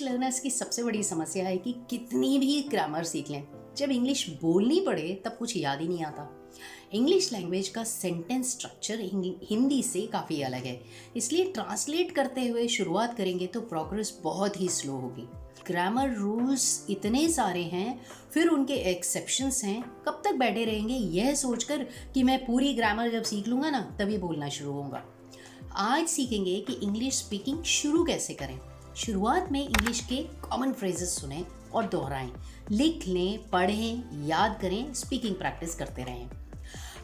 Learners की सबसे बड़ी समस्या है कि कितनी भी ग्रामर सीख लें, जब इंग्लिश बोलनी पड़े तब कुछ याद ही नहीं आता। इंग्लिश लैंग्वेज का सेंटेंस स्ट्रक्चर हिंदी से काफ़ी अलग है, इसलिए ट्रांसलेट करते हुए शुरुआत करेंगे तो प्रोग्रेस बहुत ही स्लो होगी। ग्रामर रूल्स इतने सारे हैं, फिर उनके एक्सेप्शंस हैं। कब तक बैठे रहेंगे यह सोचकर कि मैं पूरी ग्रामर जब सीख लूँगा ना तभी बोलना शुरू होऊंगा। आज सीखेंगे कि इंग्लिश स्पीकिंग शुरू कैसे करें। शुरुआत में इंग्लिश के कॉमन फ्रेजेस सुनें और दोहराएं, लिख लें, पढ़ें, याद करें, स्पीकिंग प्रैक्टिस करते रहें।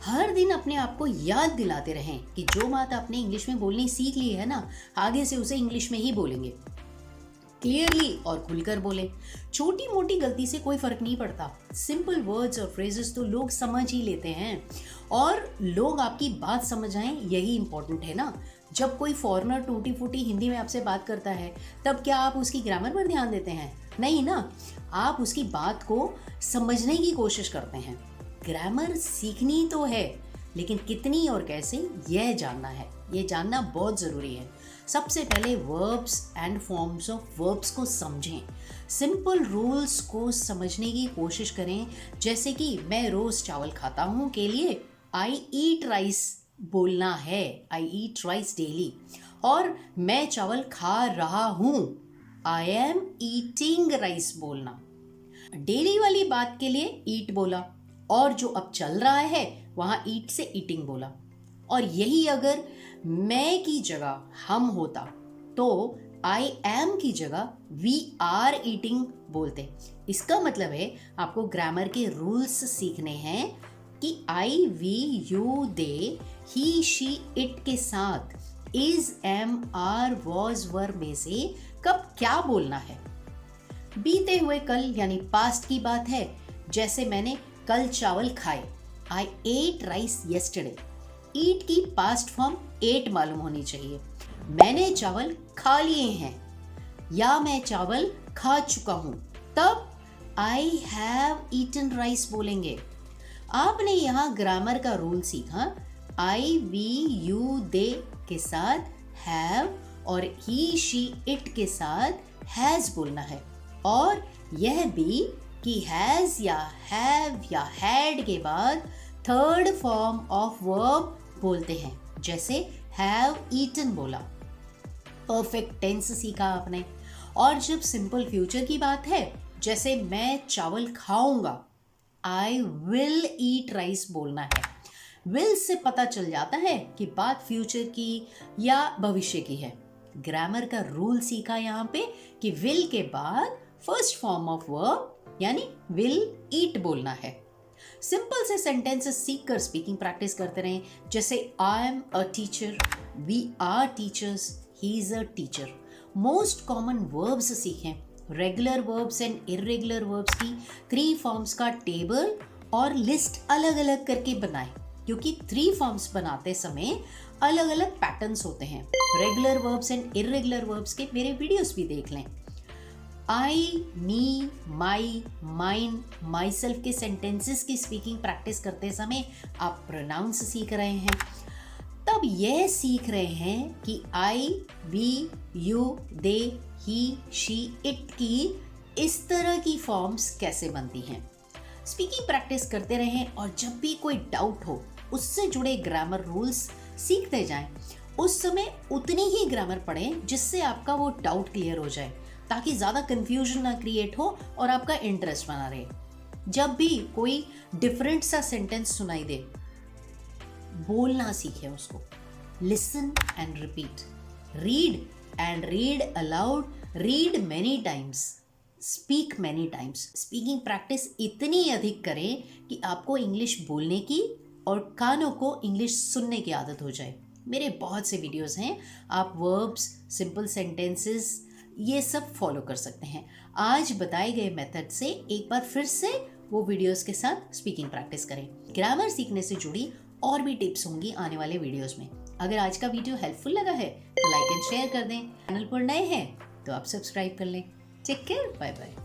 हर दिन अपने आप को याद दिलाते रहें कि जो बात आपने इंग्लिश में बोलनी सीख ली है ना, आगे से उसे इंग्लिश में ही बोलेंगे। क्लियरली और खुलकर बोलें। छोटी मोटी गलती से कोई फर्क नहीं पड़ता। सिंपल वर्ड्स और फ्रेजेस तो लोग समझ ही लेते हैं, और लोग आपकी बात समझ आए यही इंपॉर्टेंट है ना। जब कोई फॉरेनर टूटी फूटी हिंदी में आपसे बात करता है तब क्या आप उसकी ग्रामर पर ध्यान देते हैं? नहीं ना, आप उसकी बात को समझने की कोशिश करते हैं। ग्रामर सीखनी तो है, लेकिन कितनी और कैसे यह जानना है। यह जानना बहुत ज़रूरी है। सबसे पहले verbs and forms of verbs को समझें। सिंपल रूल्स को समझने की कोशिश करें, जैसे कि मैं रोज़ चावल खाता हूँ के लिए आई ईट राइस बोलना है, आई ईट राइस डेली। और मैं चावल खा रहा हूँ, आई एम ईटिंग राइस बोलना। डेली वाली बात के लिए ईट बोला, और जो अब चल रहा है वहाँ ईट से ईटिंग बोला। और यही अगर मैं की जगह हम होता तो आई एम की जगह वी आर ईटिंग बोलते। इसका मतलब है आपको ग्रामर के रूल्स सीखने हैं कि I we you they he she it के साथ is am are was were में से कब क्या बोलना है। बीते हुए कल यानी पास्ट की बात है, जैसे मैंने कल चावल खाए, आई एट राइस यस्टरडे। ईट की पास्ट फॉर्म एट मालूम होनी चाहिए। मैंने चावल खा लिए हैं या मैं चावल खा चुका हूं, तब आई हैव ईटन राइस बोलेंगे। आपने यहाँ ग्रामर का रूल सीखा, आई वी यू दे के साथ हैव और ही शी इट के साथ हैज बोलना है। और यह भी कि हैज या हैव या हैड के बाद थर्ड फॉर्म ऑफ वर्ब बोलते हैं, जैसे हैव ईटन बोला। परफेक्ट टेंस सीखा आपने। और जब सिंपल फ्यूचर की बात है, जैसे मैं चावल खाऊंगा, आई विल ईट राइस बोलना है। विल से पता चल जाता है कि बात फ्यूचर की या भविष्य की है। ग्रामर का रूल सीखा यहाँ पे कि विल के बाद फर्स्ट फॉर्म ऑफ वर्ब यानी विल ईट बोलना है। सिंपल से सेंटेंसेस सीखकर स्पीकिंग प्रैक्टिस करते रहें, जैसे I am a teacher, we are teachers, he is a teacher. Most common verbs सीखें। Regular verbs and irregular verbs की 3 फॉर्म्स का टेबल और लिस्ट अलग अलग करके बनाएं, क्योंकि 3 फॉर्म्स बनाते समय अलग अलग पैटर्न्स होते हैं। Regular verbs and irregular verbs के मेरे वीडियोस भी देख लें। आई, मी, माई, माइन, माई सेल्फ के सेंटेंसेस की स्पीकिंग प्रैक्टिस करते समय आप प्रोनाउंस सीख रहे हैं। तब यह सीख रहे हैं कि I, we, you, they, he, she, it की इस तरह की फॉर्म्स कैसे बनती हैं। स्पीकिंग प्रैक्टिस करते रहें, और जब भी कोई डाउट हो उससे जुड़े ग्रामर रूल्स सीखते जाएं। उस समय उतनी ही ग्रामर पढ़ें जिससे आपका वो डाउट क्लियर हो जाए, ताकि ज़्यादा कंफ्यूजन ना क्रिएट हो और आपका इंटरेस्ट बना रहे। जब भी कोई डिफरेंट सा सेंटेंस सुनाई दे, बोलना सीखें उसको। Listen and repeat, read and read aloud, read many times, speak many times. Speaking practice इतनी अधिक करें कि आपको इंग्लिश बोलने की और कानों को इंग्लिश सुनने की आदत हो जाए। मेरे बहुत से वीडियोस हैं, आप वर्ब्स, सिंपल सेंटेंसेस ये सब फॉलो कर सकते हैं। आज बताए गए मेथड से एक बार फिर से वो वीडियोस के साथ स्पीकिंग प्रैक्टिस करें। ग्रामर सीखने से जुड़ी और भी टिप्स होंगी आने वाले वीडियोस में। अगर आज का वीडियो हेल्पफुल लगा है तो लाइक एंड शेयर कर दें। चैनल पर नए हैं तो आप सब्सक्राइब कर लें। Take care, bye bye.